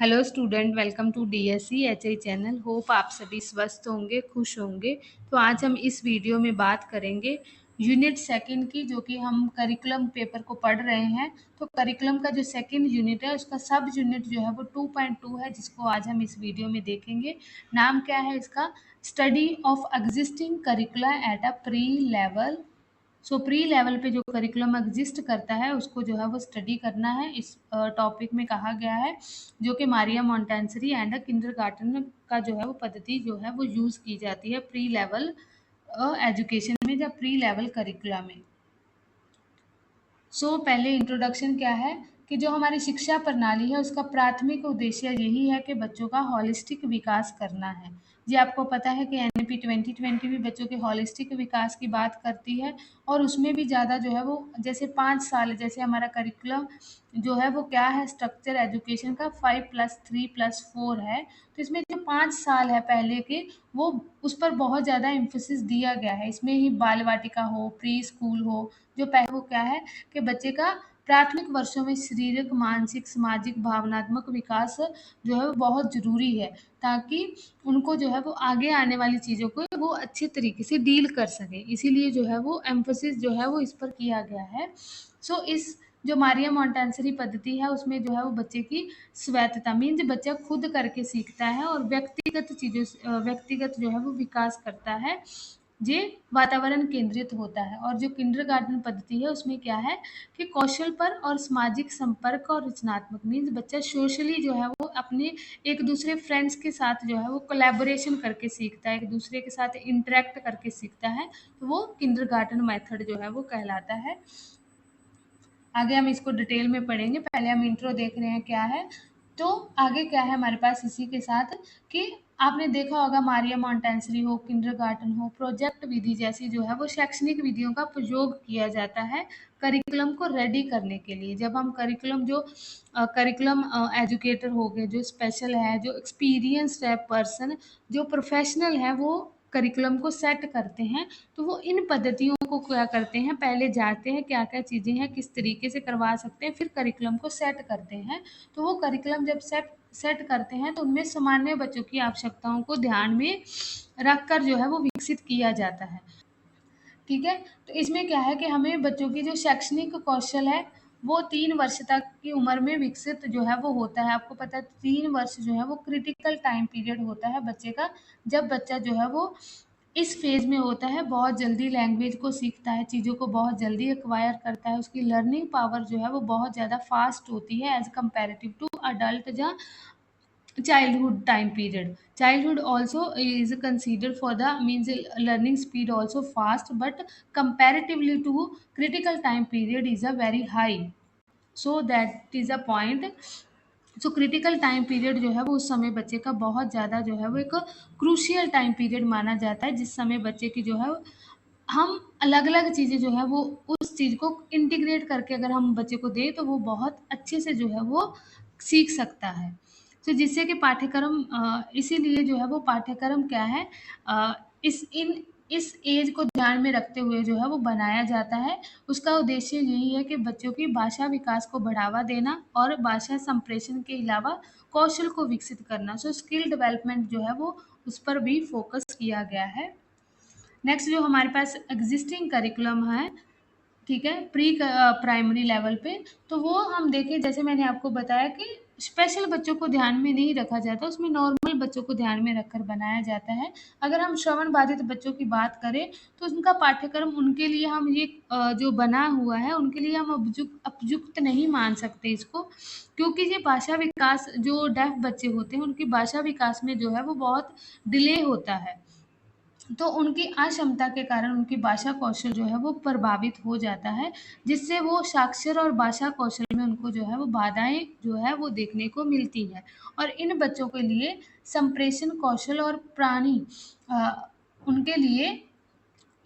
Hello student, welcome to DSC HI channel. Hope आप सभी स्वस्थ होंगे, खुश होंगे। तो आज हम इस वीडियो में बात करेंगे यूनिट सेकंड की, जो कि हम करिकुलम पेपर को पढ़ रहे हैं। तो करिकुलम का जो सेकंड यूनिट है उसका सब यूनिट जो है वो 2.2 है, जिसको आज हम इस वीडियो में देखेंगे। नाम क्या है इसका? Study of existing करिकुला at a pre level. Pre level पे जो करिकुलम एग्जिस्ट करता है उसको जो है वो स्टडी करना है। इस टॉपिक में कहा गया है, जो कि मारिया मोंटेसरी एंड किंडरगार्टन का जो है वो पद्धति जो है वो यूज़ की जाती है प्री लेवल एजुकेशन में या प्री लेवल करिकुला में। पहले इंट्रोडक्शन क्या है कि जो हमारी शिक्षा प्रणाली है उसका प्राथमिक उद्देश्य यही है कि बच्चों का हॉलिस्टिक विकास करना है। जी, आपको पता है कि एनईपी 2020 भी बच्चों के हॉलिस्टिक विकास की बात करती है, और उसमें भी ज़्यादा जो है वो जैसे 5 साल, जैसे हमारा करिकुलम जो है वो क्या है, स्ट्रक्चर एजुकेशन का 5+3+4 है। तो इसमें जो 5 साल है पहले के, वो उस पर बहुत ज़्यादा एम्फोसिस दिया गया है। इसमें ही बाल वाटिका हो, प्री स्कूल हो, जो पहले वो क्या है कि बच्चे का प्राथमिक वर्षों में शारीरिक, मानसिक, सामाजिक, भावनात्मक विकास जो है वो बहुत ज़रूरी है, ताकि उनको जो है वो आगे आने वाली चीज़ों को वो अच्छे तरीके से डील कर सकें। इसीलिए जो है वो एम्फोसिस जो है वो इस पर किया गया है। इस जो मारिया मोंटेसरी पद्धति है उसमें जो है वो बच्चे की स्वायत्तता मीन्स बच्चा खुद करके सीखता है और व्यक्तिगत चीज़ों व्यक्तिगत जो है वो विकास करता है। ये वातावरण केंद्रित होता है। और जो किंडरगार्टन पद्धति है उसमें क्या है कि कौशल पर और सामाजिक संपर्क और रचनात्मक मीन्स बच्चा सोशली जो है वो अपने एक दूसरे फ्रेंड्स के साथ जो है वो कोलैबोरेशन करके सीखता है, एक दूसरे के साथ इंटरेक्ट करके सीखता है। तो वो किंडरगार्टन मेथड जो है वो कहलाता है। आगे हम इसको डिटेल में पढ़ेंगे, पहले हम इंट्रो देख रहे हैं क्या है। तो आगे क्या है हमारे पास इसी के साथ कि आपने देखा होगा मारिया मोंटेसरी हो, किंडरगार्टन हो, प्रोजेक्ट विधि जैसी जो है वो शैक्षणिक विधियों का प्रयोग किया जाता है करिकुलम को रेडी करने के लिए। जब हम करिकुलम जो करिकुलम एजुकेटर हो गए, जो स्पेशल है, जो एक्सपीरियंस्ड है पर्सन, जो प्रोफेशनल है, वो करिकुलम को सेट करते हैं। तो वो इन पद्धतियों को क्या करते हैं, पहले जानते हैं क्या क्या चीज़ें हैं, किस तरीके से करवा सकते हैं, फिर करिकुलम को सेट करते हैं। तो वो करिकुलम जब सेट सेट करते हैं तो उनमें सामान्य बच्चों की आवश्यकताओं को ध्यान में रखकर जो है वो विकसित किया जाता है। ठीक है, तो इसमें क्या है कि हमें बच्चों की जो शैक्षणिक कौशल है वो 3 वर्ष तक की उम्र में विकसित जो है वो होता है। आपको पता है 3 वर्ष जो है वो क्रिटिकल टाइम पीरियड होता है बच्चे का, जब बच्चा जो है वो इस फेज में होता है, बहुत जल्दी लैंग्वेज को सीखता है, चीज़ों को बहुत जल्दी एक्वायर करता है, उसकी लर्निंग पावर जो है वो बहुत ज़्यादा फास्ट होती है एज कंपेरेटिव टू अडल्ट या childhood time period. Childhood also is considered for the means learning speed also fast, but comparatively to critical time period is a very high. That is a point. Critical time period जो है वो उस समय बच्चे का बहुत ज़्यादा जो है वो एक क्रूशियल टाइम पीरियड माना जाता है, जिस समय बच्चे की जो है हम अलग अलग चीज़ें जो है वो उस चीज़ को इंटीग्रेट करके अगर हम बच्चे को दें तो वो बहुत अच्छे से जो है वो सीख सकता है। जिससे कि पाठ्यक्रम इसीलिए जो है वो पाठ्यक्रम क्या है, अ, इस एज को ध्यान में रखते हुए जो है वो बनाया जाता है। उसका उद्देश्य यही है कि बच्चों की भाषा विकास को बढ़ावा देना और भाषा संप्रेषण के अलावा कौशल को विकसित करना। स्किल डेवलपमेंट जो है वो उस पर भी फोकस किया गया है। नेक्स्ट जो हमारे पास एग्जिस्टिंग करिकुलम है, ठीक है, प्री प्राइमरी लेवल पे, तो वो हम देखें, जैसे मैंने आपको बताया कि स्पेशल बच्चों को ध्यान में नहीं रखा जाता, उसमें नॉर्मल बच्चों को ध्यान में रखकर बनाया जाता है। अगर हम श्रवण बाधित बच्चों की बात करें तो उनका पाठ्यक्रम उनके लिए हम ये जो बना हुआ है उनके लिए हम उपयुक्त नहीं मान सकते इसको, क्योंकि ये भाषा विकास, जो डेफ बच्चे होते हैं उनकी भाषा विकास में जो है वो बहुत डिले होता है। तो उनकी अक्षमता के कारण उनकी भाषा कौशल जो है वो प्रभावित हो जाता है, जिससे वो साक्षर और भाषा कौशल में उनको जो है वो बाधाएं जो है वो देखने को मिलती है। और इन बच्चों के लिए संप्रेषण कौशल और प्राणी उनके लिए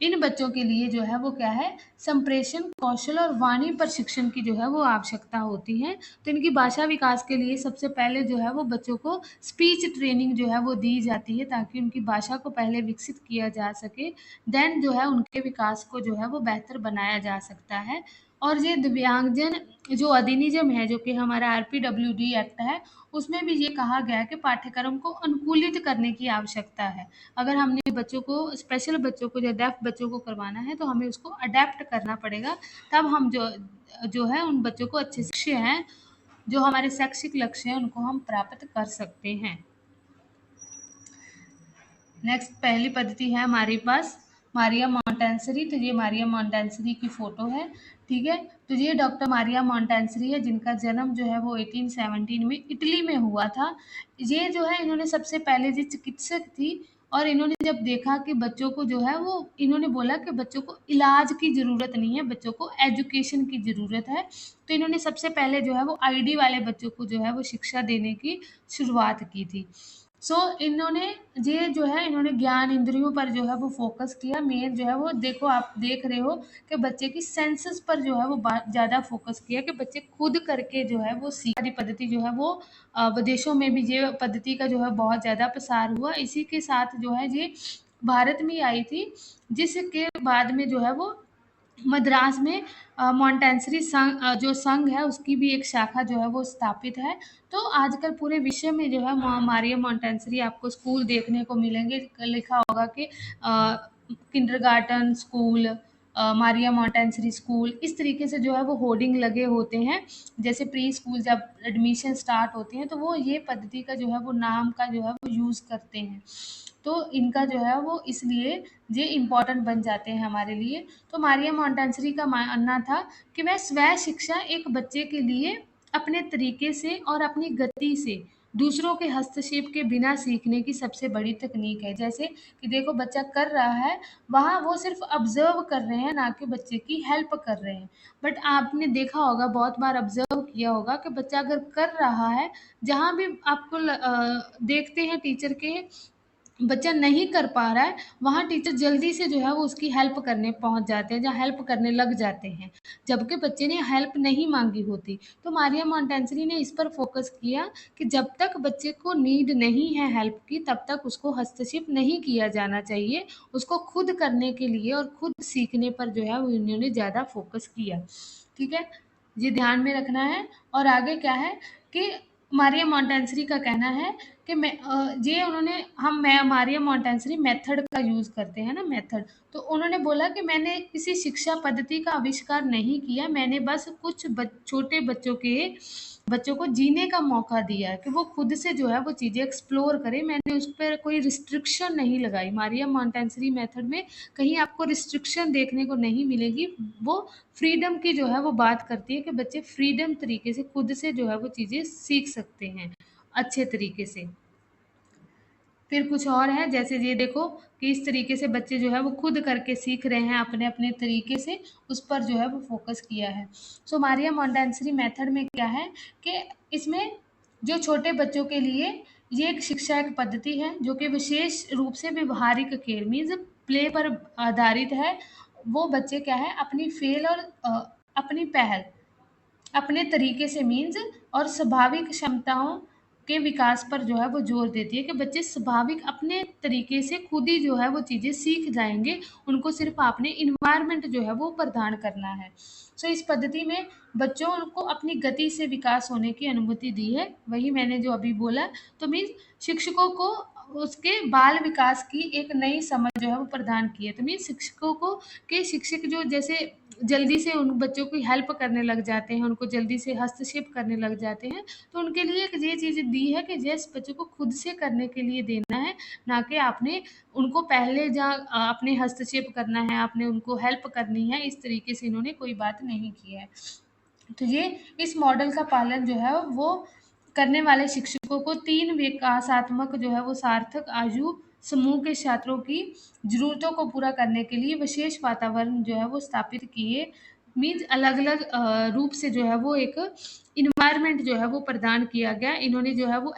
इन बच्चों के लिए जो है वो क्या है, संप्रेषण कौशल और वाणी प्रशिक्षण की जो है वो आवश्यकता होती है। तो इनकी भाषा विकास के लिए सबसे पहले जो है वो बच्चों को स्पीच ट्रेनिंग जो है वो दी जाती है, ताकि उनकी भाषा को पहले विकसित किया जा सके, देन जो है उनके विकास को जो है वो बेहतर बनाया जा सकता है। और ये दिव्यांगजन जो अधिनियम है, जो कि हमारा आरपीडब्ल्यूडी एक्ट है, उसमें भी ये कहा गया है कि पाठ्यक्रम को अनुकूलित करने की आवश्यकता है। अगर हमने बच्चों को, स्पेशल बच्चों को, या डेफ बच्चों को करवाना है, तो हमें उसको अडेप्ट करना पड़ेगा। तब हम जो है उन बच्चों को अच्छे लक्ष्य हैं, जो हमारे शैक्षिक लक्ष्य हैं, उनको हम प्राप्त कर सकते हैं। नेक्स्ट पहली पद्धति है हमारे पास मारिया मोंटेसरी। तो ये मारिया मोंटेसरी की फोटो है, ठीक है। तो ये डॉक्टर मारिया मोंटेसरी है, जिनका जन्म जो है वो 1817 में इटली में हुआ था। ये जो है, इन्होंने सबसे पहले जो चिकित्सक थी, और इन्होंने जब देखा कि बच्चों को जो है वो, इन्होंने बोला कि बच्चों को इलाज की ज़रूरत नहीं है, बच्चों को एजुकेशन की ज़रूरत है। तो इन्होंने सबसे पहले जो है वो आईडी वाले बच्चों को जो है वो शिक्षा देने की शुरुआत की थी। सो इन्होंने, ये जो है, इन्होंने ज्ञान इंद्रियों पर जो है वो फोकस किया। मेन जो है वो, देखो आप देख रहे हो कि बच्चे की सेंसेस पर जो है वो ज़्यादा फोकस किया, कि बच्चे खुद करके जो है वो सीख वाली पद्धति जो है वो विदेशों में भी ये पद्धति का जो है बहुत ज़्यादा प्रसार हुआ। इसी के साथ जो है ये भारत में आई थी, जिसके बाद में जो है वो मद्रास में मोंटेसरी संघ, जो संघ है, उसकी भी एक शाखा जो है वो स्थापित है। तो आजकल पूरे विश्व में जो है मारिया मोंटेसरी आपको स्कूल देखने को मिलेंगे। लिखा होगा कि kindergarten school, Maria Montessori school, इस तरीके से जो है वो होर्डिंग लगे होते हैं। जैसे प्री स्कूल जब एडमिशन स्टार्ट होते हैं, तो वो ये पद्धति का जो है वो नाम का जो है वो यूज़ करते हैं। तो इनका जो है वो इसलिए ये इम्पोर्टेंट बन जाते हैं हमारे लिए। तो मारिया मोंटेसरी का मानना था कि वह स्व शिक्षा एक बच्चे के लिए अपने तरीके से और अपनी गति से, दूसरों के हस्तक्षेप के बिना सीखने की सबसे बड़ी तकनीक है। जैसे कि देखो, बच्चा कर रहा है, वहाँ वो सिर्फ ऑब्जर्व कर रहे हैं, ना कि बच्चे की हेल्प कर रहे हैं। बट आपने देखा होगा, बहुत बार ऑब्जर्व किया होगा, कि बच्चा अगर कर रहा है, जहाँ भी आपको देखते हैं टीचर के बच्चा नहीं कर पा रहा है, वहाँ टीचर जल्दी से जो है वो उसकी हेल्प करने पहुँच जाते हैं, या हेल्प करने लग जाते हैं, जबकि बच्चे ने हेल्प नहीं माँगी होती। तो मारिया मोंटेसरी ने इस पर फ़ोकस किया कि जब तक बच्चे को नीड नहीं है हेल्प की, तब तक उसको हस्तक्षेप नहीं किया जाना चाहिए। उसको खुद करने के लिए और खुद सीखने पर जो है वो इन्होंने ज़्यादा फ़ोकस किया, ठीक है? ये ध्यान में रखना है। और आगे क्या है कि मारिया मोंटेसरी का कहना है कि ये उन्होंने, मैं मारिया मोंटेसरी मेथड का यूज़ करते हैं ना, मेथड। तो उन्होंने बोला कि मैंने किसी शिक्षा पद्धति का आविष्कार नहीं किया, मैंने बस कुछ छोटे बच्चों को जीने का मौका दिया है, कि वो खुद से जो है वो चीज़ें एक्सप्लोर करें। मैंने उस पर कोई रिस्ट्रिक्शन नहीं लगाई। मारिया मोंटेसरी मेथड में कहीं आपको रिस्ट्रिक्शन देखने को नहीं मिलेगी। वो फ्रीडम की जो है वो बात करती है, कि बच्चे फ्रीडम तरीके से खुद से जो है वो चीज़ें सीख सकते हैं अच्छे तरीके से। फिर कुछ और है, जैसे ये देखो कि इस तरीके से बच्चे जो है वो खुद करके सीख रहे हैं अपने अपने तरीके से, उस पर जो है वो फोकस किया है। सो मारिया मोंटेसरी मेथड में क्या है कि इसमें जो छोटे बच्चों के लिए ये एक शिक्षा एक पद्धति है, जो कि विशेष रूप से व्यवहारिक खेल मीन्स प्ले पर आधारित है। वो बच्चे क्या है, अपनी फेल और अपनी पहल अपने तरीके से मीन्स और स्वाभाविक क्षमताओं के विकास पर जो है वो जोर देती है, कि बच्चे स्वाभाविक अपने तरीके से खुद ही जो है वो चीज़ें सीख जाएंगे। उनको सिर्फ आपने इन्वायरमेंट जो है वो प्रदान करना है। सो इस पद्धति में बच्चों को अपनी गति से विकास होने की अनुमति दी है। वही मैंने जो अभी बोला। तो मीन्स शिक्षकों को उसके बाल विकास की एक नई समझ जो है वो प्रदान की है। तो मीन्स शिक्षकों को, के शिक्षक जो जैसे जल्दी से उन बच्चों की हेल्प करने लग जाते हैं, उनको जल्दी से हस्तक्षेप करने लग जाते हैं। तो उनके लिए एक ये चीज़ दी है कि जिस बच्चों को खुद से करने के लिए देना है, ना कि आपने उनको पहले जहाँ आपने हस्तक्षेप करना है, आपने उनको हेल्प करनी है, इस तरीके से इन्होंने कोई बात नहीं की है। तो ये इस मॉडल का पालन जो है वो करने वाले शिक्षकों को 3 विकासात्मक जो है वो सार्थक आयु समूह के छात्रों की ज़रूरतों को पूरा करने के लिए विशेष वातावरण जो है वो स्थापित किए। मीन्स अलग-अलग रूप से जो है वो एक एनवायरनमेंट जो है वो प्रदान किया गया। इन्होंने जो है वो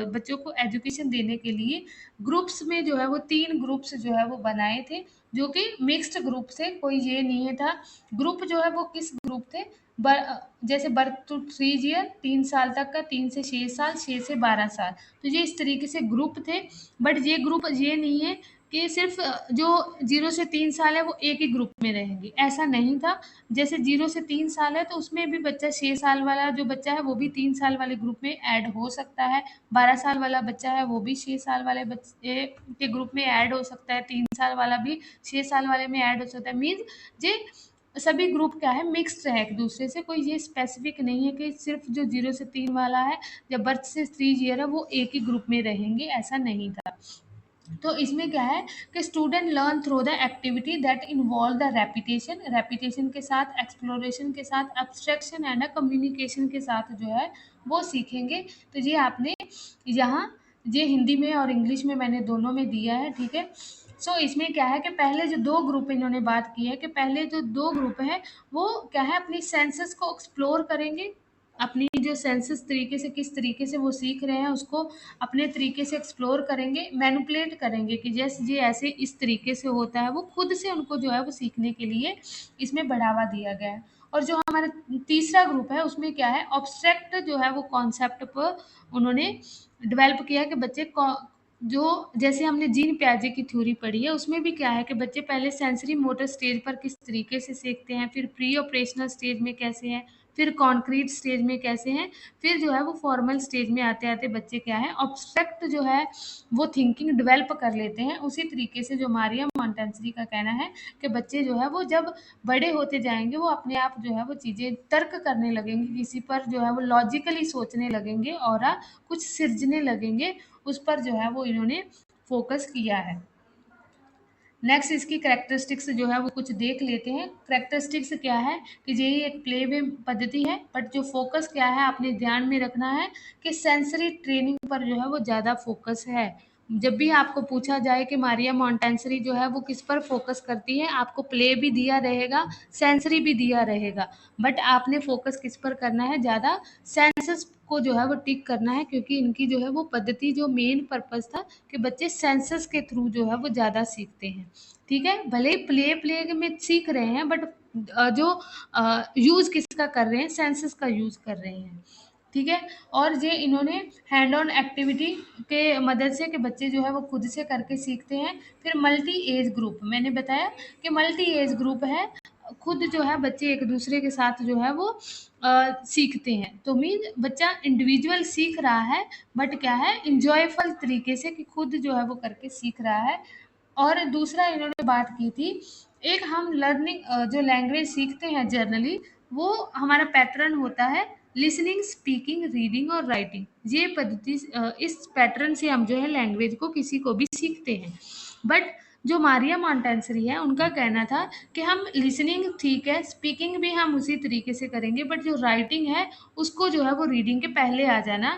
बच्चों को एजुकेशन देने के लिए ग्रुप्स में जो है वो 3 ग्रुप्स जो है वो बनाए थे, जो कि मिक्स्ड ग्रुप थे, कोई ये नहीं था। ग्रुप जो है वो किस ग्रुप थे, जैसे बर्थ टू 3 ईयर 3 साल तक का, 3 से 6 साल, 6 से 12 साल। तो ये इस तरीके से ग्रुप थे। बट ये ग्रुप ये नहीं है कि सिर्फ जो 0 से 3 साल है वो एक ही ग्रुप में रहेंगे, ऐसा नहीं था। जैसे 0 से 3 साल है तो उसमें भी बच्चा 6 साल वाला जो बच्चा है वो भी 3 साल वाले ग्रुप में ऐड हो सकता है। 12 साल वाला बच्चा है वो भी 6 साल वाले बच्चे के ग्रुप में ऐड हो सकता है। 3 साल वाला भी 6 साल वाले में ऐड हो सकता है। मीन्स जे सभी ग्रुप क्या है, मिक्स्ड है एक दूसरे से, कोई ये स्पेसिफिक नहीं है कि सिर्फ जो 0 से 3 वाला है या बर्थ से 3 ईयर है वो एक ही ग्रुप में रहेंगे, ऐसा नहीं था। तो इसमें क्या है कि student learn through the activity that involve the repetition, repetition के साथ, एक्सप्लोरेशन के साथ, एब्स्ट्रैक्शन एंड कम्युनिकेशन के साथ जो है वो सीखेंगे। तो ये आपने यहाँ ये हिंदी में और इंग्लिश में मैंने दोनों में दिया है, ठीक है। सो इसमें क्या है कि पहले जो 2 ग्रुप इन्होंने बात की है कि पहले जो 2 ग्रुप हैं वो क्या है, अपनी सेंसेस को एक्सप्लोर करेंगे, अपनी जो सेंसेस तरीके से किस तरीके से वो सीख रहे हैं उसको अपने तरीके से एक्सप्लोर करेंगे, मैनिपुलेट करेंगे कि जैसे ये ऐसे इस तरीके से होता है, वो खुद से उनको जो है वो सीखने के लिए इसमें बढ़ावा दिया गया है। और जो हमारा तीसरा ग्रुप है उसमें क्या है, ऑब्स्ट्रैक्ट जो है वो कॉन्सेप्ट पर उन्होंने डेवलप किया कि बच्चे जो जैसे हमने जीन प्याजे की थ्योरी पढ़ी है उसमें भी क्या है कि बच्चे पहले सेंसरी मोटर स्टेज पर किस तरीके से सीखते हैं, फिर प्री ऑपरेशनल स्टेज में कैसे हैं, फिर कॉन्क्रीट स्टेज में कैसे हैं, फिर जो है वो फॉर्मल स्टेज में आते आते बच्चे क्या है, ऑब्स्ट्रैक्ट जो है वो थिंकिंग डेवलप कर लेते हैं। उसी तरीके से जो मारिया मोंटेसरी का कहना है कि बच्चे जो है वो जब बड़े होते जाएंगे वो अपने आप जो है वो चीज़ें तर्क करने लगेंगे, किसी पर जो है वो लॉजिकली सोचने लगेंगे और कुछ सिरजने लगेंगे, उस पर जो है वो इन्होंने फोकस किया है। नेक्स्ट इसकी कैरेक्टरिस्टिक्स जो है वो कुछ देख लेते हैं। कैरेक्टरिस्टिक्स क्या है कि ये एक प्ले वे पद्धति है, बट जो फोकस क्या है आपने ध्यान में रखना है कि सेंसरी ट्रेनिंग पर जो है वो ज़्यादा फोकस है। जब भी आपको पूछा जाए कि मारिया मोंटेसरी जो है वो किस पर फोकस करती है, आपको प्ले भी दिया रहेगा, सेंसरी भी दिया रहेगा, बट आपने फोकस किस पर करना है, ज़्यादा सेंसस को जो है वो टिक करना है, क्योंकि इनकी जो है वो पद्धति जो मेन पर्पस था कि बच्चे सेंसस के थ्रू जो है वो ज़्यादा सीखते हैं, ठीक है। भले ही प्ले में सीख रहे हैं बट जो यूज़ किसका कर रहे हैं, सेंसस का यूज़ कर रहे हैं, ठीक है। और ये इन्होंने हैंड ऑन एक्टिविटी के मदद से कि बच्चे जो है वो खुद से करके सीखते हैं। फिर मल्टी एज ग्रुप, मैंने बताया कि मल्टी एज ग्रुप है, खुद जो है बच्चे एक दूसरे के साथ जो है वो सीखते हैं। तो मीन बच्चा इंडिविजुअल सीख रहा है बट क्या है, इंजॉयफुल तरीके से कि खुद जो है वो करके सीख रहा है। और दूसरा इन्होंने बात की थी, एक हम लर्निंग जो लैंग्वेज सीखते हैं जनरली, वो हमारा पैटर्न होता है लिसनिंग, स्पीकिंग, रीडिंग और राइटिंग। ये पद्धति इस पैटर्न से हम जो है लैंग्वेज को किसी को भी सीखते हैं। बट जो मारिया मोंटेसरी है उनका कहना था कि हम लिसनिंग ठीक है, स्पीकिंग भी हम उसी तरीके से करेंगे, बट जो राइटिंग है उसको जो है वो रीडिंग के पहले आ जाना,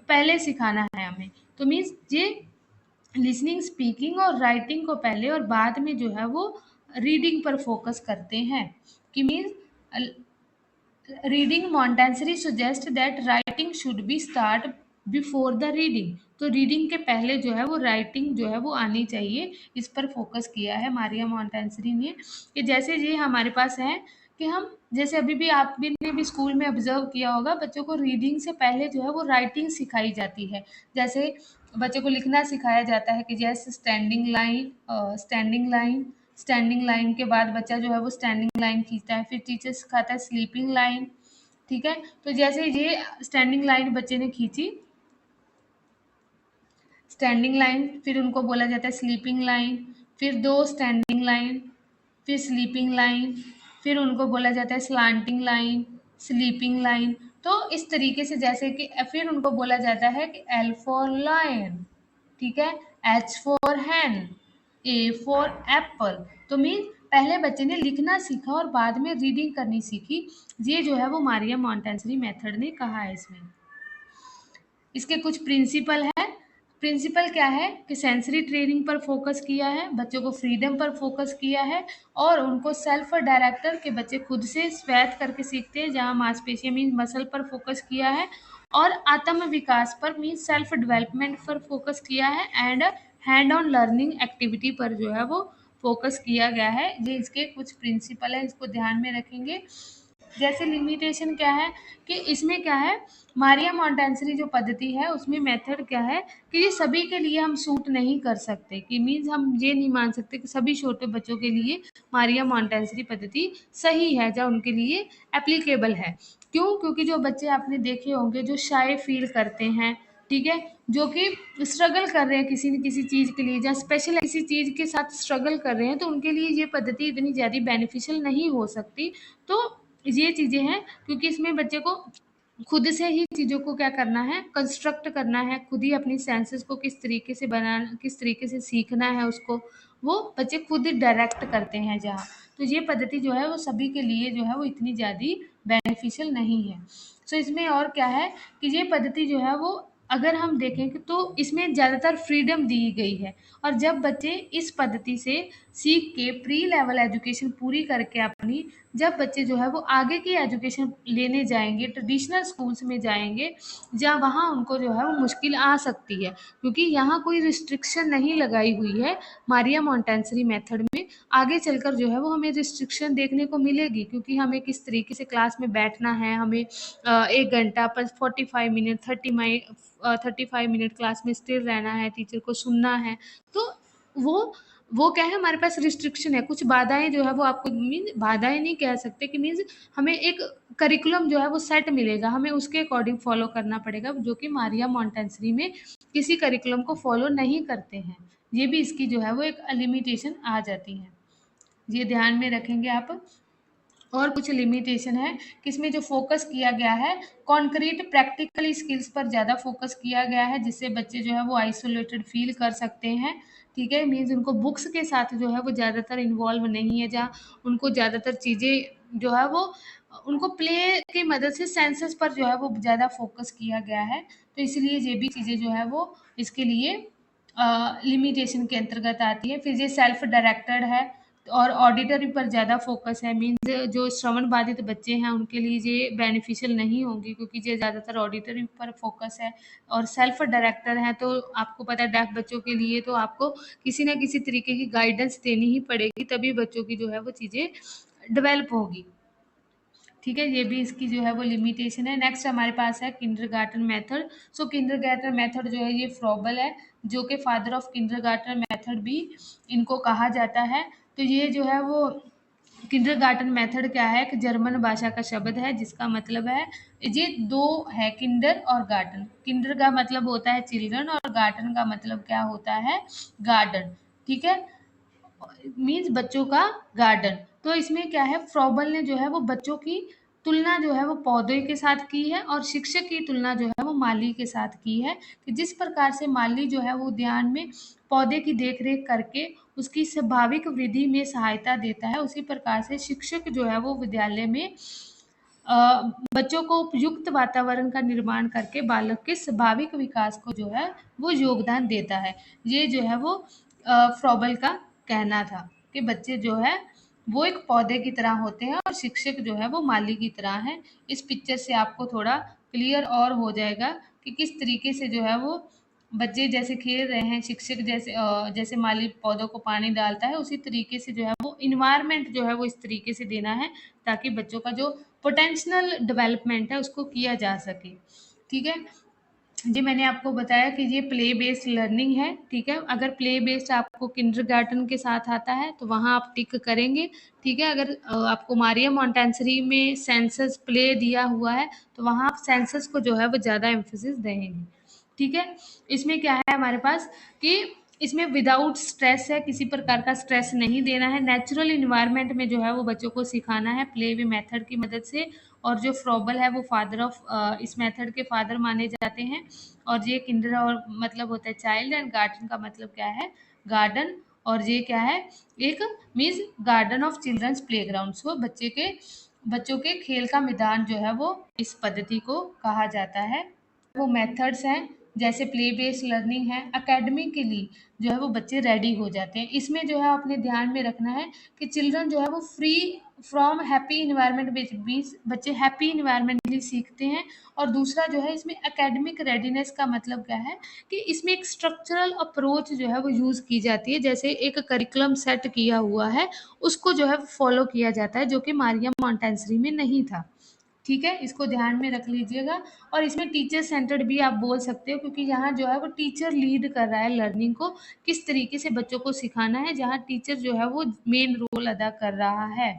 पहले सिखाना है हमें। तो मीन्स ये लिसनिंग, स्पीकिंग और राइटिंग को पहले और बाद में जो है वो रीडिंग पर फोकस करते हैं। कि means reading, Montessori suggest that writing should be start before the reading. तो रीडिंग के पहले जो है वो राइटिंग जो है वो आनी चाहिए, इस पर फोकस किया है मारिया मोंटेसरी ने। कि जैसे ये हमारे पास है कि हम जैसे अभी भी आप भी ने भी स्कूल में ऑब्जर्व किया होगा, बच्चों को रीडिंग से पहले जो है वो राइटिंग सिखाई जाती है। जैसे बच्चों को लिखना सिखाया जाता है कि जैसे standing line, standing line, standing line के बाद बच्चा जो है वो स्टैंडिंग लाइन खींचता है, फिर टीचर सिखाता है स्लीपिंग लाइन, ठीक है। तो जैसे ये स्टैंडिंग लाइन बच्चे ने खींची, स्टैंडिंग लाइन, फिर उनको बोला जाता है स्लीपिंग लाइन, फिर 2 स्टैंडिंग लाइन, फिर स्लीपिंग लाइन, फिर उनको बोला जाता है स्लांटिंग लाइन, स्लीपिंग लाइन। तो इस तरीके से जैसे कि फिर उनको बोला जाता है कि एल फॉर लायन, ठीक है, H for hen, A for Apple. तो मीन पहले बच्चे ने लिखना सीखा और बाद में रीडिंग करनी सीखी। ये जो है वो मारिया मोंटेसरी मेथड ने कहा है इसमें। इसके कुछ प्रिंसिपल है। प्रिंसिपल क्या है कि सेंसरी ट्रेनिंग पर फोकस किया है, बच्चों को फ्रीडम पर फोकस किया है और उनको सेल्फ डायरेक्टर के बच्चे खुद से स्वैत करके सीखते हैं, जहाँ मांसपेशियां मीन मसल पर फोकस किया है, और आत्म विकास पर मीन सेल्फ डेवलपमेंट पर फोकस किया है, and hand on learning activity पर जो है वो फोकस किया गया है। ये इसके कुछ प्रिंसिपल है, इसको ध्यान में रखेंगे। जैसे लिमिटेशन क्या है कि इसमें क्या है, मारिया मोंटेसरी जो पद्धति है उसमें मेथड क्या है कि ये सभी के लिए हम सूट नहीं कर सकते, कि मीन्स हम ये नहीं मान सकते कि सभी छोटे बच्चों के लिए मारिया मोंटेसरी पद्धति सही है या उनके लिए एप्लीकेबल है। क्यों? क्योंकि जो बच्चे आपने देखे होंगे जो शाय फील करते हैं, ठीक है, जो कि स्ट्रगल कर रहे हैं किसी न किसी चीज़ के लिए या स्पेशल किसी चीज़ के साथ स्ट्रगल कर रहे हैं, तो उनके लिए ये पद्धति इतनी ज़्यादा बेनिफिशियल नहीं हो सकती। तो ये चीज़ें हैं, क्योंकि इसमें बच्चे को खुद से ही चीज़ों को क्या करना है, कंस्ट्रक्ट करना है, खुद ही अपनी सेंसेस को किस तरीके से बनाना, किस तरीके से सीखना है उसको, वो बच्चे खुद डायरेक्ट करते हैं जहाँ। तो ये पद्धति जो है वो सभी के लिए जो है वो इतनी ज़्यादा बेनिफिशियल नहीं है। सो इसमें और क्या है कि ये पद्धति जो है वो अगर हम देखें कि तो इसमें ज़्यादातर फ्रीडम दी गई है, और जब बच्चे इस पद्धति से सीख के प्री लेवल एजुकेशन पूरी करके अपनी, जब बच्चे जो है वो आगे की एजुकेशन लेने जाएंगे, ट्रेडिशनल स्कूल्स में जाएंगे, जहाँ वहाँ उनको जो है वो मुश्किल आ सकती है, क्योंकि यहाँ कोई रिस्ट्रिक्शन नहीं लगाई हुई है मारिया मोंटेसरी मेथड में। आगे चलकर जो है वो हमें रिस्ट्रिक्शन देखने को मिलेगी, क्योंकि हमें किस तरीके से क्लास में बैठना है, हमें 1 घंटा पर 45 मिनट 35 मिनट क्लास में स्थिर रहना है, टीचर को सुनना है। तो वो वो क्या है, हमारे पास रिस्ट्रिक्शन है, कुछ बाधाएं जो है वो आपको, मीन बाधाएं नहीं कह सकते कि मीन्स हमें एक करिकुलम जो है वो सेट मिलेगा, हमें उसके अकॉर्डिंग फॉलो करना पड़ेगा, जो कि मारिया मोंटेसरी में किसी करिकुलम को फॉलो नहीं करते हैं। ये भी इसकी जो है वो एक लिमिटेशन आ जाती है, ये ध्यान में रखेंगे आप। और कुछ लिमिटेशन है कि इसमें जो फोकस किया गया है कॉन्क्रीट प्रैक्टिकल स्किल्स पर ज़्यादा फोकस किया गया है, जिससे बच्चे जो है वो आइसोलेटेड फील कर सकते हैं, ठीक है, मीन्स उनको बुक्स के साथ जो है वो ज़्यादातर इन्वॉल्व नहीं है, जहाँ उनको ज़्यादातर चीज़ें जो है वो उनको प्ले की मदद से सेंसेस पर जो है वो ज़्यादा फोकस किया गया है। तो इसलिए ये भी चीज़ें जो है वो इसके लिए लिमिटेशन के अंतर्गत आती है। फिर ये सेल्फ डायरेक्टेड है और ऑडिटरी पर ज़्यादा फोकस है, मीन्स जो श्रवण बाधित बच्चे हैं उनके लिए ये बेनिफिशियल नहीं होंगी, क्योंकि ये ज़्यादातर ऑडिटरी पर फोकस है। और सेल्फ डायरेक्टर है तो आपको पता है डेफ बच्चों के लिए तो आपको किसी ना किसी तरीके की गाइडेंस देनी ही पड़ेगी, तभी बच्चों की जो है वो चीज़ें डेवलप होगी, ठीक है, ये भी इसकी जो है वो लिमिटेशन है। नेक्स्ट हमारे पास है किंडरगार्टन मेथड। सो किंडरगार्टन मेथड जो है ये फ्रॉबल है, जो कि फादर ऑफ किंडरगार्टन मेथड भी इनको कहा जाता है। तो ये जो है वो किंडरगार्टन मेथड क्या है कि जर्मन भाषा का शब्द है, जिसका मतलब है, ये दो है, किंडर और गार्टन। किंडर का मतलब होता है चिल्ड्रन और गार्टन का मतलब क्या होता है, गार्डन, ठीक है, मीन्स बच्चों का गार्डन। तो इसमें क्या है, फ्रॉबल ने जो है वो बच्चों की तुलना जो है वो पौधे के साथ की है, और शिक्षक की तुलना जो है वो माली के साथ की है, कि जिस प्रकार से माली जो है वो उद्यान में पौधे की देखरेख करके उसकी स्वाभाविक वृद्धि में सहायता देता है, उसी प्रकार से शिक्षक जो है वो विद्यालय में अ, बच्चों को उपयुक्त वातावरण का निर्माण करके बालक के स्वाभाविक विकास को जो है वो योगदान देता है। ये जो है वो फ्रॉबल का कहना था कि बच्चे जो है वो एक पौधे की तरह होते हैं और शिक्षक जो है वो माली की तरह है। इस पिक्चर से आपको थोड़ा क्लियर और हो जाएगा कि किस तरीके से जो है वो बच्चे जैसे खेल रहे हैं, शिक्षक जैसे जैसे माली पौधों को पानी डालता है, उसी तरीके से जो है वो इन्वायरमेंट जो है वो इस तरीके से देना है, ताकि बच्चों का जो पोटेंशियल डेवलपमेंट है उसको किया जा सके, ठीक है। जी, मैंने आपको बताया कि ये प्ले बेस्ड लर्निंग है, ठीक है। अगर प्ले बेस्ड आपको किंडरगार्टन के साथ आता है तो वहाँ आप टिक करेंगे, ठीक है। अगर आपको मारिया मोंटेसरी में सेंसस प्ले दिया हुआ है तो वहाँ आप सेंसस को जो है वो ज़्यादा एम्फेसिस देंगे, ठीक है। इसमें क्या है हमारे पास कि इसमें विदाउट स्ट्रेस है, किसी प्रकार का स्ट्रेस नहीं देना है, नेचुरल इन्वायरमेंट में जो है वो बच्चों को सिखाना है प्ले वे मेथड की मदद से। और जो फ्रॉबल है वो फादर ऑफ इस मेथड के फादर माने जाते हैं। और ये किंडर और मतलब होता है चाइल्ड, एंड गार्डन का मतलब क्या है, गार्डन। और ये क्या है, एक means garden of childrens playground. So बच्चों के खेल का मैदान जो है वो इस पद्धति को कहा जाता है। वो मेथड्स हैं, जैसे प्ले बेस्ड लर्निंग है, एकेडमिकली जो है वो बच्चे रेडी हो जाते हैं। इसमें जो है अपने ध्यान में रखना है कि चिल्ड्रन जो है वो फ्री फ्रॉम हैप्पी इन्वायरमेंट भी बच्चे हैप्पी इन्वायरमेंटली सीखते हैं। और दूसरा जो है इसमें एकेडमिक रेडीनेस का मतलब क्या है कि इसमें एक स्ट्रक्चरल अप्रोच जो है वो यूज़ की जाती है, जैसे एक करिकुलम सेट किया हुआ है उसको जो है फॉलो किया जाता है, जो कि मारिया मोंटेसरी में नहीं था। ठीक है, इसको ध्यान में रख लीजिएगा। और इसमें टीचर सेंटर्ड भी आप बोल सकते हो, क्योंकि यहाँ जो है वो टीचर लीड कर रहा है लर्निंग को, किस तरीके से बच्चों को सिखाना है, जहाँ टीचर जो है वो मेन रोल अदा कर रहा है।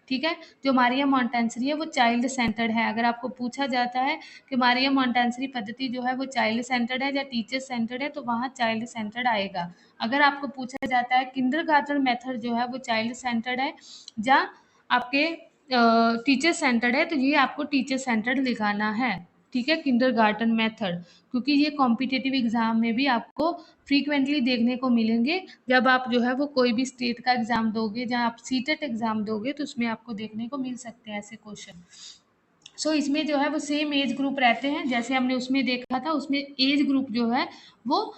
ठीक है, जो मारिया मोंटेसरी है वो चाइल्ड सेंटर्ड है। अगर आपको पूछा जाता है कि मारिया मोंटेसरी पद्धति जो है वो चाइल्ड सेंटर्ड है या टीचर सेंटर्ड है, तो वहाँ चाइल्ड सेंटर्ड आएगा। अगर आपको पूछा जाता है किंडरगार्टन मेथड जो है वो चाइल्ड सेंटर्ड है या आपके टीचर सेंटर्ड है, तो ये आपको टीचर सेंटर्ड लिखाना है। ठीक है, किंडरगार्टन मेथड, क्योंकि ये कॉम्पिटिटिव एग्जाम में भी आपको फ्रीक्वेंटली देखने को मिलेंगे। जब आप जो है वो कोई भी स्टेट का एग्जाम दोगे, जहाँ आप सीटेट एग्जाम दोगे, तो उसमें आपको देखने को मिल सकते हैं ऐसे क्वेश्चन। सो इसमें जो है वो सेम एज ग्रुप रहते हैं, जैसे हमने उसमें देखा था, उसमें एज ग्रुप जो है वो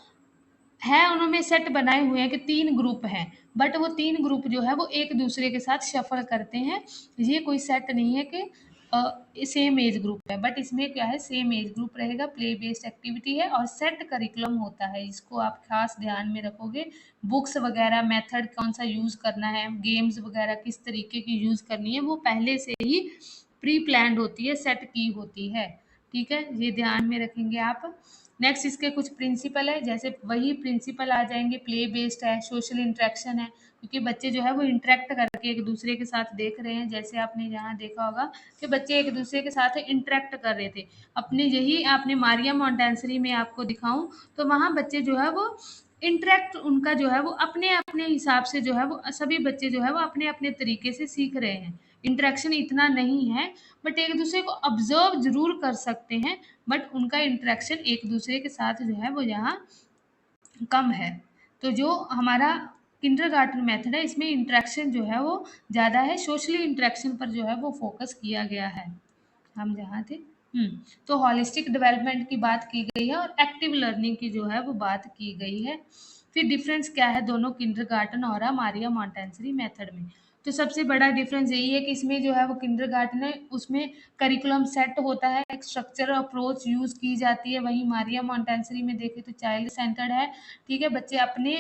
है, उन्होंने सेट बनाए हुए हैं कि 3 ग्रुप हैं, बट वो 3 ग्रुप जो है वो एक दूसरे के साथ शफल करते हैं। ये कोई सेट नहीं है कि सेम एज ग्रुप है, बट इसमें क्या है, सेम एज ग्रुप रहेगा, प्ले बेस्ड एक्टिविटी है और सेट करिकुलम होता है। इसको आप खास ध्यान में रखोगे। बुक्स वगैरह मेथड कौन सा यूज़ करना है, गेम्स वगैरह किस तरीके की यूज़ करनी है, वो पहले से ही प्री प्लान्ड होती है, सेट की होती है। ठीक है, ये ध्यान में रखेंगे आप। नेक्स्ट इसके कुछ प्रिंसिपल है, जैसे वही प्रिंसिपल आ जाएंगे, प्ले बेस्ड है, सोशल इंटरेक्शन है, क्योंकि बच्चे जो है वो इंटरेक्ट करके एक दूसरे के साथ देख रहे हैं। जैसे आपने यहाँ देखा होगा कि बच्चे एक दूसरे के साथ इंटरेक्ट कर रहे थे। अपने यही आपने मारिया मोंटेसरी में आपको दिखाऊं तो वहाँ बच्चे जो है वो इंटरेक्ट, उनका जो है वो अपने अपने हिसाब से जो है वो सभी बच्चे जो है वो अपने अपने तरीके से सीख रहे हैं। इंटरेक्शन इतना नहीं है, बट एक दूसरे को ऑब्जर्व जरूर कर सकते हैं, बट उनका इंटरेक्शन एक दूसरे के साथ जो है वो यहाँ कम है। तो जो हमारा किंडरगार्टन मेथड है, इसमें इंटरेक्शन जो है वो ज़्यादा है, सोशली इंटरेक्शन पर जो है वो फोकस किया गया है। हम जहाँ थे। तो हॉलिस्टिक डेवलपमेंट की बात की गई है और एक्टिव लर्निंग की जो है वो बात की गई है। फिर डिफरेंस क्या है दोनों किंडरगार्टन और मारिया मोंटेसरी मेथड में? तो सबसे बड़ा डिफरेंस यही है कि इसमें जो है वो किंडरगार्टन है, उसमें करिकुलम सेट होता है, एक स्ट्रक्चर अप्रोच यूज की जाती है। वहीं मारिया मोंटेसरी में देखें तो चाइल्ड सेंटर्ड है। ठीक है, बच्चे अपने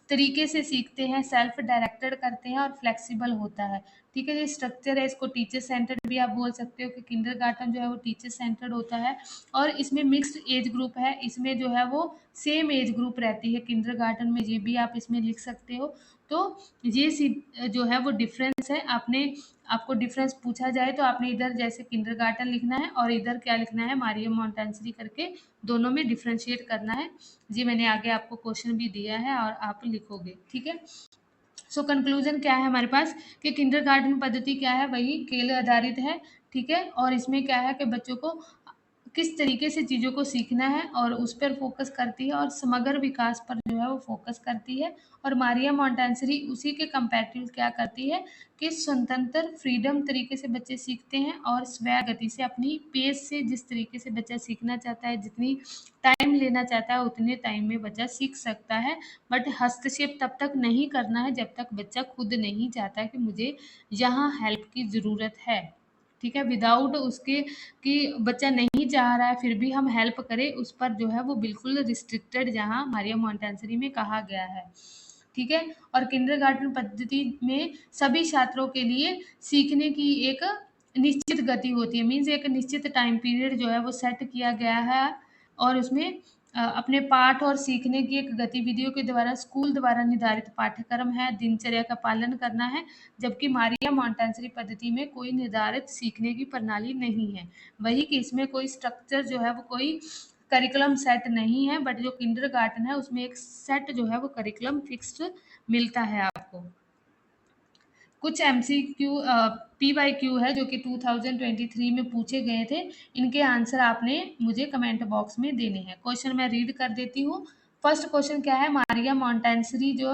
तरीके से सीखते हैं, सेल्फ डायरेक्टेड करते हैं और फ्लेक्सिबल होता है। ठीक है, ये स्ट्रक्चर है, इसको टीचर सेंटर्ड भी आप बोल सकते हो कि किंडरगार्टन जो है वो टीचर सेंटर्ड होता है। और इसमें मिक्स्ड एज ग्रुप है, इसमें जो है वो सेम एज ग्रुप रहती है किंडरगार्टन में, ये भी आप इसमें लिख सकते हो। तो ये जो है वो डिफरेंस है। आपको डिफरेंस पूछा जाए तो आपने इधर जैसे किंडरगार्टन लिखना है और इधर क्या लिखना है, मारिया मोंटेसरी करके दोनों में डिफ्रेंशिएट करना है। जी मैंने आगे आपको क्वेश्चन भी दिया है और आप लिखोगे। ठीक है, सो कंक्लूजन क्या है हमारे पास कि किंडरगार्टन पद्धति क्या है, वही खेल आधारित है। ठीक है, और इसमें क्या है कि बच्चों को किस तरीके से चीज़ों को सीखना है और उस पर फोकस करती है और समग्र विकास पर जो है वो फोकस करती है। और मारिया मोंटेसरी उसी के कंपैरेटिव क्या करती है कि स्वतंत्र फ्रीडम तरीके से बच्चे सीखते हैं और स्वय गति से अपनी पेस से, जिस तरीके से बच्चा सीखना चाहता है, जितनी टाइम लेना चाहता है उतने टाइम में बच्चा सीख सकता है। बट हस्तक्षेप तब तक नहीं करना है जब तक बच्चा खुद नहीं चाहता कि मुझे यहाँ हेल्प की ज़रूरत है। ठीक है, विदाउट उसके कि बच्चा नहीं चाह रहा है फिर भी हम हेल्प करें, उस पर जो है वो बिल्कुल रिस्ट्रिक्टेड जहाँ मारिया मोंटेसरी में कहा गया है। ठीक है, और किंडरगार्टन पद्धति में सभी छात्रों के लिए सीखने की एक निश्चित गति होती है, मीन्स एक निश्चित टाइम पीरियड जो है वो सेट किया गया है और उसमें अपने पाठ और सीखने की एक गतिविधियों के द्वारा स्कूल द्वारा निर्धारित पाठ्यक्रम है, दिनचर्या का पालन करना है। जबकि मारिया मोंटेसरी पद्धति में कोई निर्धारित सीखने की प्रणाली नहीं है, वही कि इसमें कोई स्ट्रक्चर जो है वो कोई करिकुलम सेट नहीं है, बट जो किंडरगार्टन है उसमें एक सेट जो है वो करिकुलम फिक्स्ड मिलता है आपको। कुछ एमसीक्यू पीवाईक्यू है जो कि 2023 में पूछे गए थे, इनके आंसर आपने मुझे कमेंट बॉक्स में देने हैं। क्वेश्चन मैं रीड कर देती हूँ। फर्स्ट क्वेश्चन क्या है, मारिया मोंटेसरी जो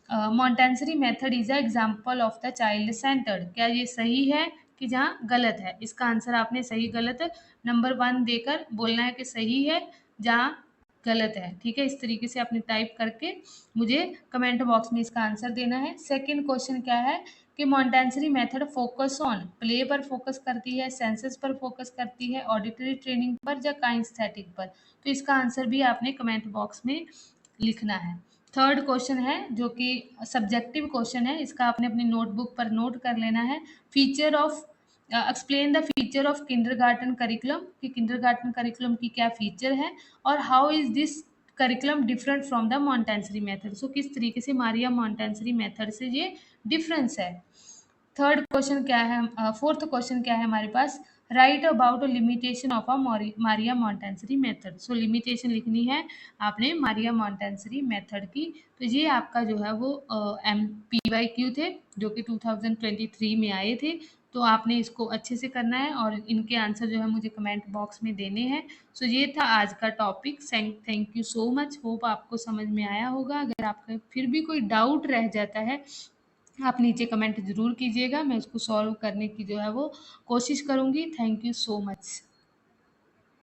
Montessori method is a example of the child centred, क्या ये सही है कि जहाँ गलत है? इसका आंसर आपने सही गलत नंबर 1 देकर बोलना है कि सही है, जहाँ गलत है। ठीक है, इस तरीके से आपने टाइप करके मुझे कमेंट बॉक्स में इसका आंसर देना है। सेकंड क्वेश्चन क्या है कि Montessori method focus on play पर फोकस करती है, सेंसेस पर फोकस करती है, ऑडिटरी ट्रेनिंग पर या काइनेस्थेटिक पर। तो इसका आंसर भी आपने कमेंट बॉक्स में लिखना है। थर्ड क्वेश्चन है जो कि सब्जेक्टिव क्वेश्चन है, इसका आपने अपनी नोटबुक पर नोट कर लेना है। Feature of explain the feature of kindergarten curriculum, कि किंडरगार्टन करिकुलम की क्या फीचर है और how is this curriculum different from the Montessori method. So किस तरीके से मारिया मॉन्टेसरी मेथड से ये डिफरेंस है। थर्ड क्वेश्चन क्या है, फोर्थ क्वेश्चन क्या है हमारे पास, write about limitation of a Maria Montessori method. So limitation लिखनी है आपने मारिया मॉन्टेसरी मेथड की। तो ये आपका जो है वो MPYQ थे जो कि 2023 में आए थे। तो आपने इसको अच्छे से करना है और इनके आंसर जो है मुझे कमेंट बॉक्स में देने हैं। सो ये था आज का topic. Thank you so much. Hope आपको समझ में आया होगा। अगर आपका फिर भी कोई डाउट रह जाता है आप नीचे कमेंट ज़रूर कीजिएगा, मैं उसको सॉल्व करने की जो है वो कोशिश करूँगी। Thank you so much.